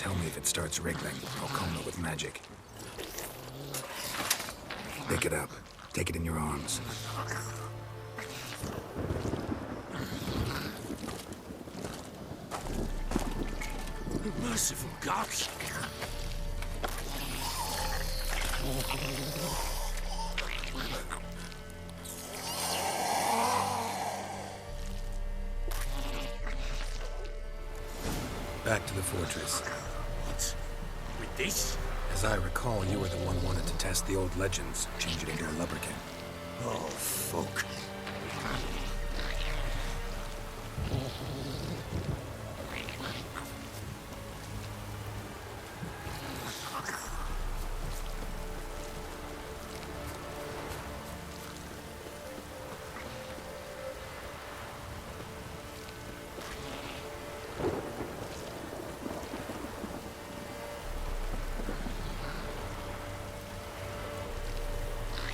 Tell me if it starts wriggling. I'll calm it with magic. Pick it up. Take it in your arms. Merciful gods! Back to the fortress. What? With this? As I recall, you were the one wanted to test the old legends, change it into a lubberkin. Oh, fuck.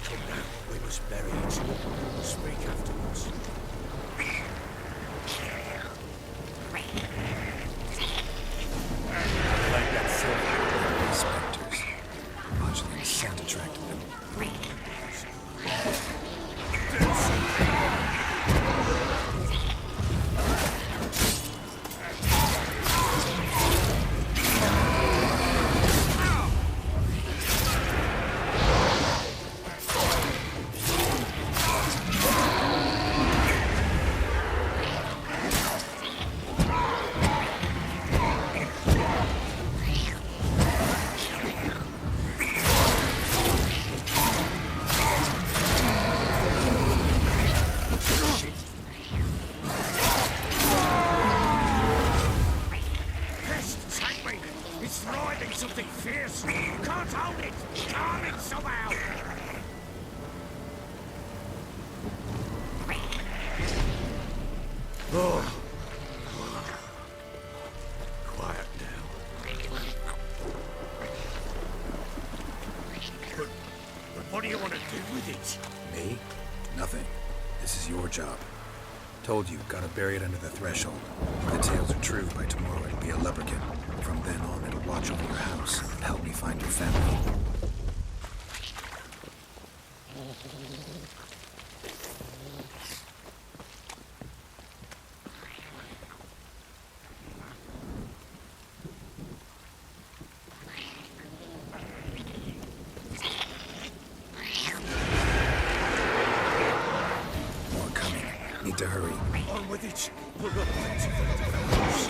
Come now, we must bury it. Speak afterwards. Like that silver. Specters. Modular scent attracted them. It's writhing something fierce! Can't hold it! Calm it somehow! Oh. Quiet now. But what do you want to do with it? Me? Nothing. This is your job. Told you, gotta bury it under the threshold. If the tales are true, by tomorrow it'll be a lubberkin. From then on, it'll watch over your house and help me find your family. More coming. Need to hurry. On with it! Pull up things of the house.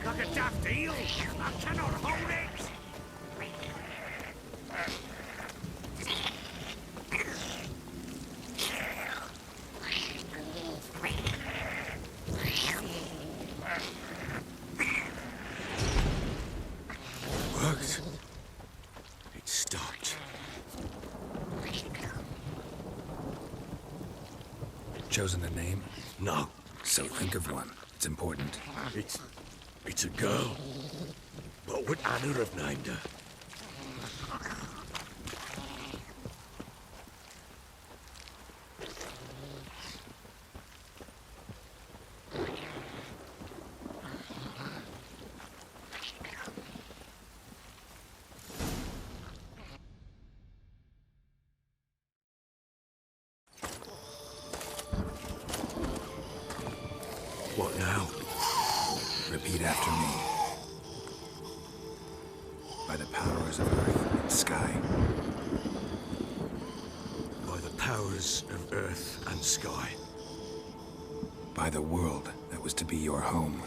Like a daft eel! I cannot hold it! Worked. It stopped. Chosen a name? No. So think of one. It's important. It's a girl. What would Anna have named her? What now? Repeat after me. By the sky? By the powers of earth and sky. By the world that was to be your home.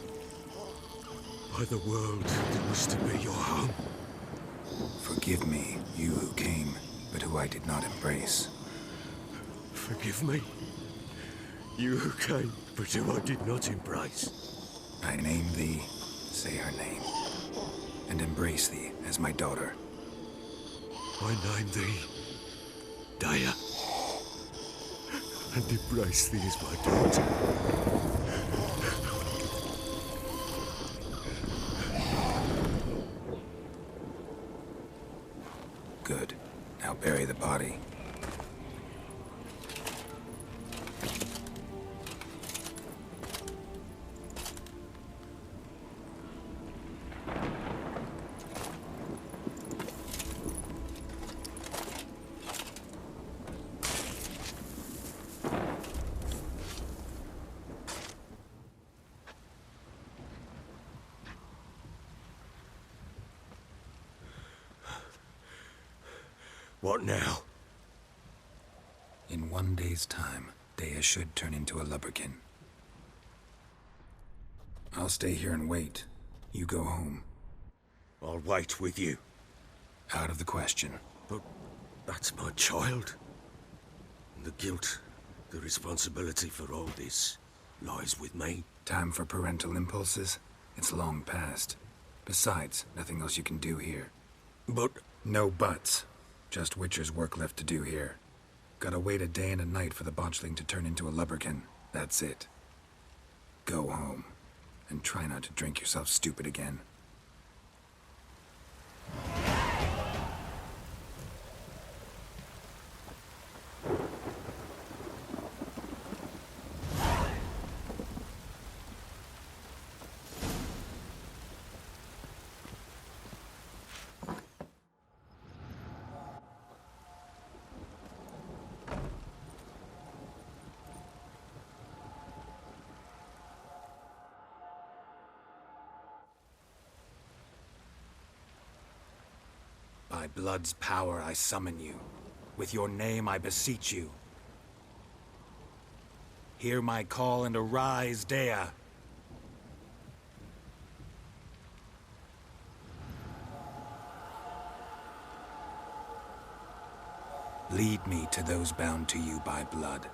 By the world that was to be your home. Forgive me, you who came, but who I did not embrace. Forgive me, you who came, but who I did not embrace. I name thee, say her name, and embrace thee as my daughter. I name thee, Daya, and embrace thee as my daughter. Good. Now bury the body. What now? In 1 day's time, Dea should turn into a lubberkin. I'll stay here and wait. You go home. I'll wait with you. Out of the question. But that's my child. And the guilt, the responsibility for all this, lies with me. Time for parental impulses? It's long past. Besides, nothing else you can do here. But No buts. Just Witcher's work left to do here. Gotta wait a day and a night for the botchling to turn into a lubberkin. That's it. Go home. And try not to drink yourself stupid again. By blood's power I summon you. With your name I beseech you. Hear my call and arise, Dea. Lead me to those bound to you by blood.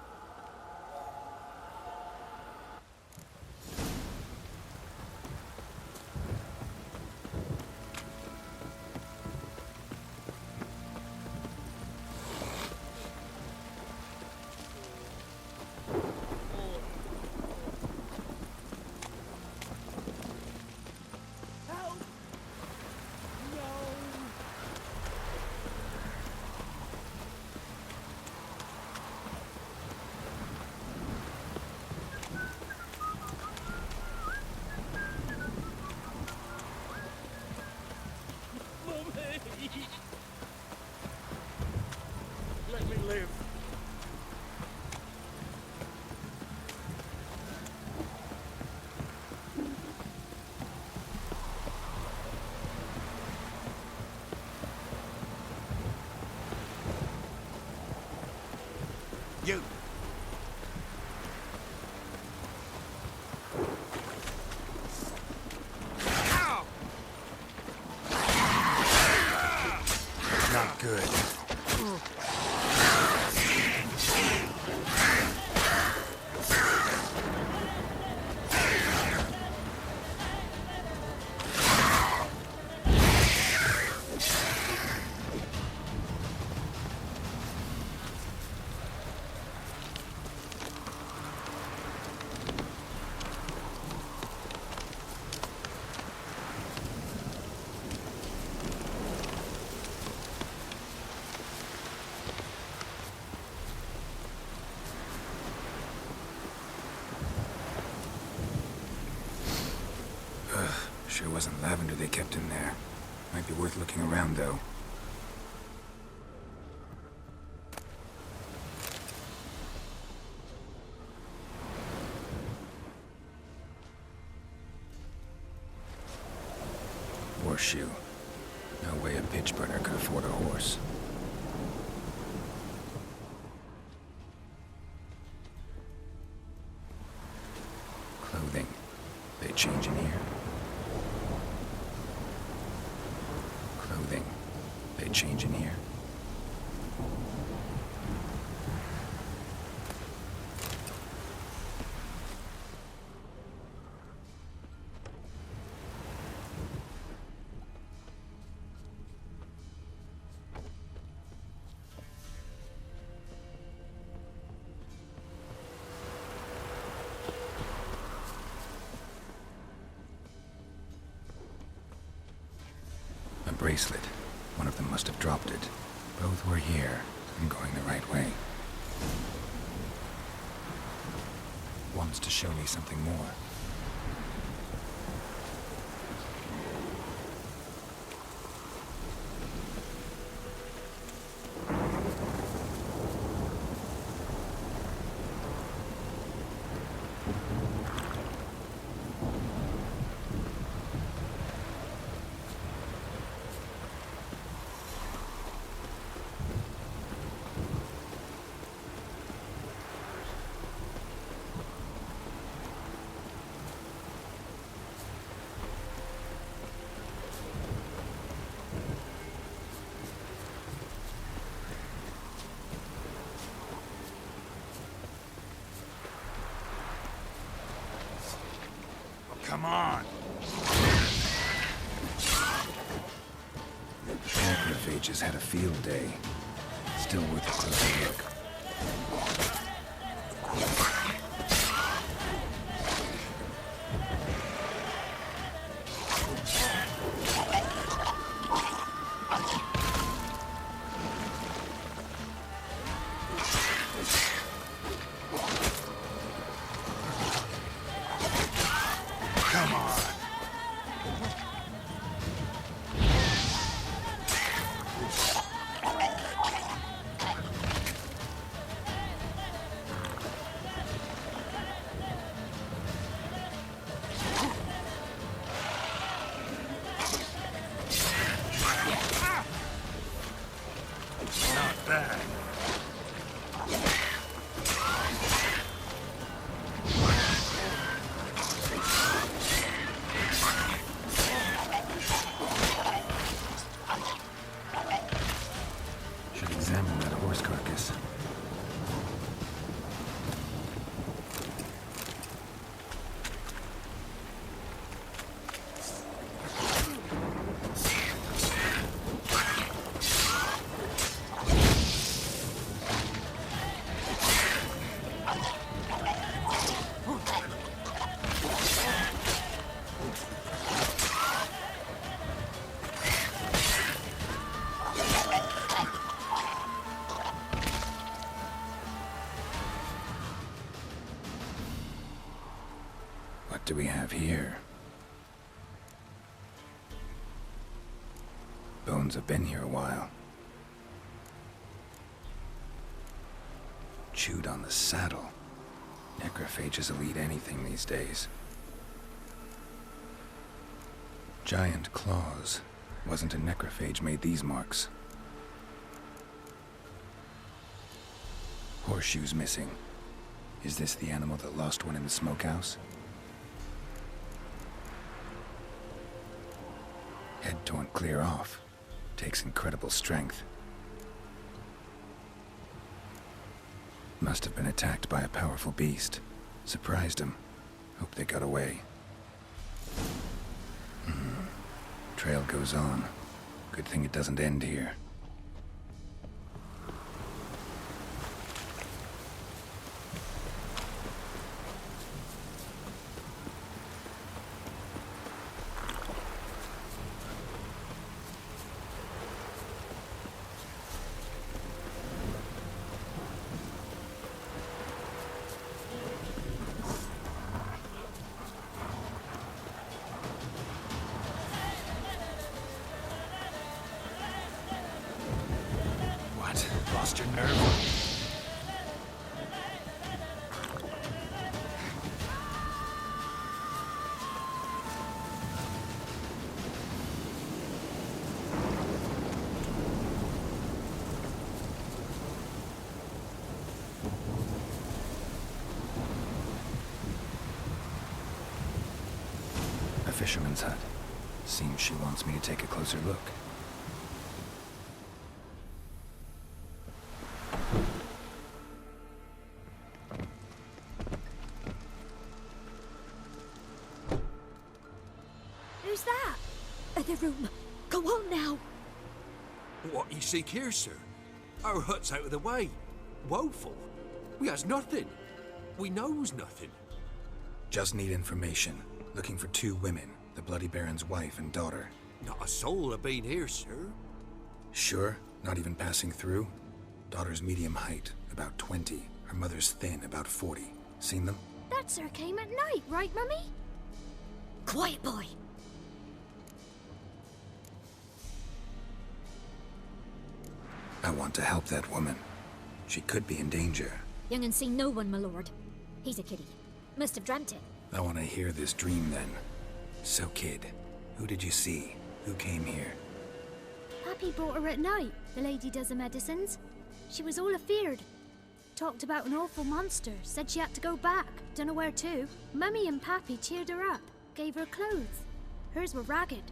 let me live. You! Not good. Sure wasn't lavender they kept in there. Might be worth looking around, though. Horseshoe. No way a pitch burner could afford a horse. Clothing. They change in here. Clothing. They change in here. A bracelet. One of them must have dropped it. Both were here. I'm going the right way. Wants to show me something more. Come on! Macrophages had a field day. Still worth a closer look. Come on! Not bad. Should examine that horse carcass. What do we have here? Bones have been here a while. Chewed on the saddle. Necrophages will eat anything these days. Giant claws. Wasn't a necrophage made these marks. Horseshoes missing. Is this the animal that lost one in the smokehouse? Head torn clear off. Takes incredible strength. Must have been attacked by a powerful beast. Surprised him. Hope they got away. Trail goes on. Good thing it doesn't end here. Lost your nerve? fisherman's hut. Seems she wants me to take a closer look. Who's that? Other room. Go on now. What you seek here, sir? Our hut's out of the way. Woeful. We has nothing. We knows nothing. Just need information. Looking for 2 women, the Bloody Baron's wife and daughter. Not a soul have been here, sir. Sure? Not even passing through? Daughter's medium height, about 20. Her mother's thin, about 40. Seen them? That sir came at night, right, Mummy? Quiet, boy. I want to help that woman. She could be in danger. Young and seen no one, my lord. He's a kiddie. Must have dreamt it. I want to hear this dream then. So, kid, who did you see? Who came here? Pappy brought her at night. The lady does the medicines. She was all afeared. Talked about an awful monster. Said she had to go back. Dunno where to. Mummy and Pappy cheered her up. Gave her clothes. Hers were ragged.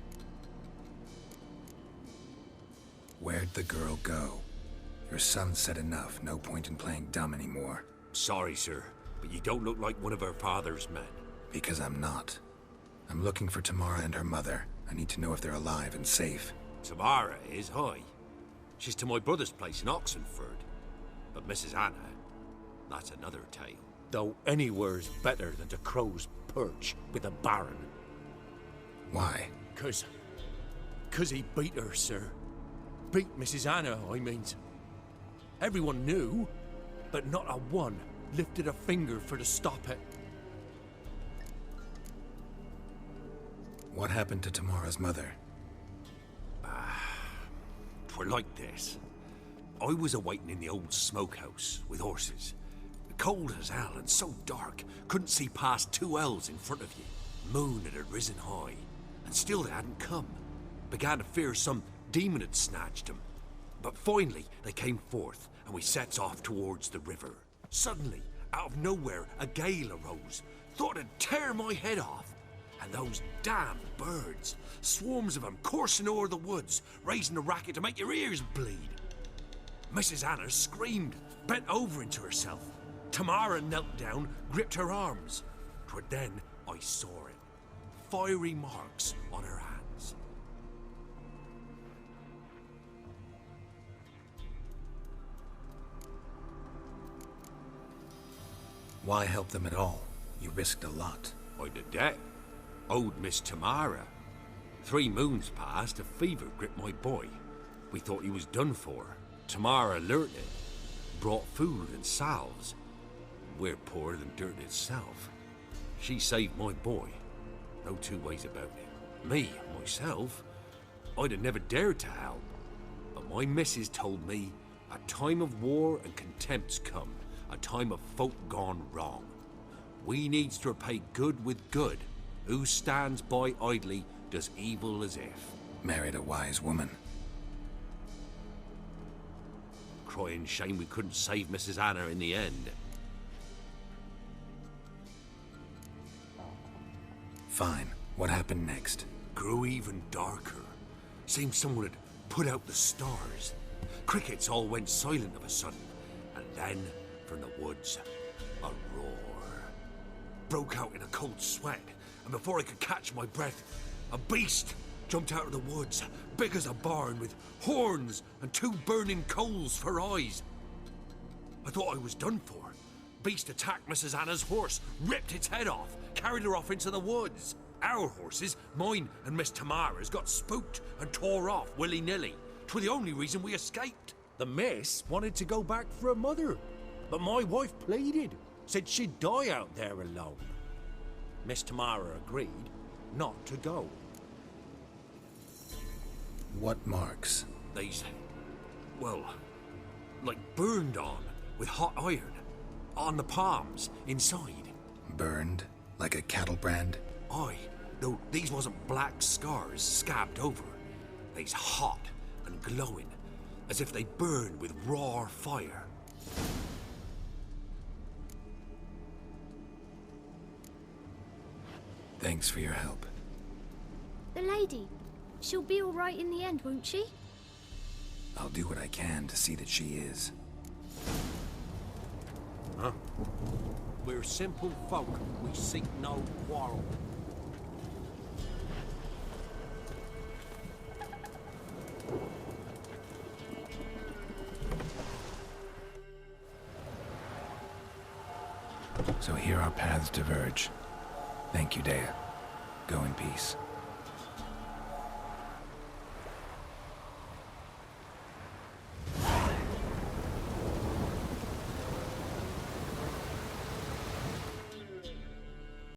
Where'd the girl go? Your son said enough. No point in playing dumb anymore. Sorry, sir, but you don't look like one of her father's men. Because I'm not. I'm looking for Tamara and her mother. I need to know if they're alive and safe. Tamara is, hi. She's to my brother's place in Oxenford. But Mrs. Anna, that's another tale. Though anywhere's better than to Crow's Perch with a baron. Why? 'Cause he beat her, sir. Beat Mrs. Anna, I means. Everyone knew, but not a one lifted a finger for to stop it. What happened to Tamara's mother? 'Twere like this. I was awaiting in the old smokehouse with horses. Cold as hell and so dark, couldn't see past 2 ells in front of you. Moon had risen high, and still they hadn't come. Began to fear some demon had snatched them. But finally they came forth, and we sets off towards the river. Suddenly, out of nowhere, a gale arose. Thought it'd tear my head off. And those damned birds, swarms of them coursing o'er the woods, raising a racket to make your ears bleed. Mrs. Anna screamed, bent over into herself. Tamara knelt down, gripped her arms. 'Twere then I saw it. Fiery marks on her hands. Why help them at all? You risked a lot. I'd a debt. Owed Miss Tamara. 3 moons passed, a fever gripped my boy. We thought he was done for. Tamara learnt it. Brought food and salves. We're poorer than dirt itself. She saved my boy. No 2 ways about it. Me, myself, I'd have never dared to help. But my missus told me a time of war and contempt's come. A time of folk gone wrong. We needs to repay good with good. Who stands by idly does evil as if. Married a wise woman. Crying shame we couldn't save Mrs. Anna in the end. Fine. What happened next? Grew even darker. Seemed someone had put out the stars. Crickets all went silent of a sudden. And then, from the woods, a roar. Broke out in a cold sweat. And before I could catch my breath, a beast jumped out of the woods, big as a barn, with horns and 2 burning coals for eyes. I thought I was done for. Beast attacked Mrs. Anna's horse, ripped its head off, carried her off into the woods. Our horses, mine and Miss Tamara's, got spooked and tore off willy-nilly. 'Twere the only reason we escaped. The miss wanted to go back for her mother, but my wife pleaded, said she'd die out there alone. Miss Tamara agreed not to go. What marks? These, well, like burned on with hot iron. On the palms, inside. Burned? Like a cattle brand? Aye, though these wasn't black scars scabbed over. They's hot and glowing, as if they burned with raw fire. Thanks for your help. The lady. She'll be all right in the end, won't she? I'll do what I can to see that she is. Huh? We're simple folk. We seek no quarrel. So here our paths diverge. Thank you, Dea. Go in peace.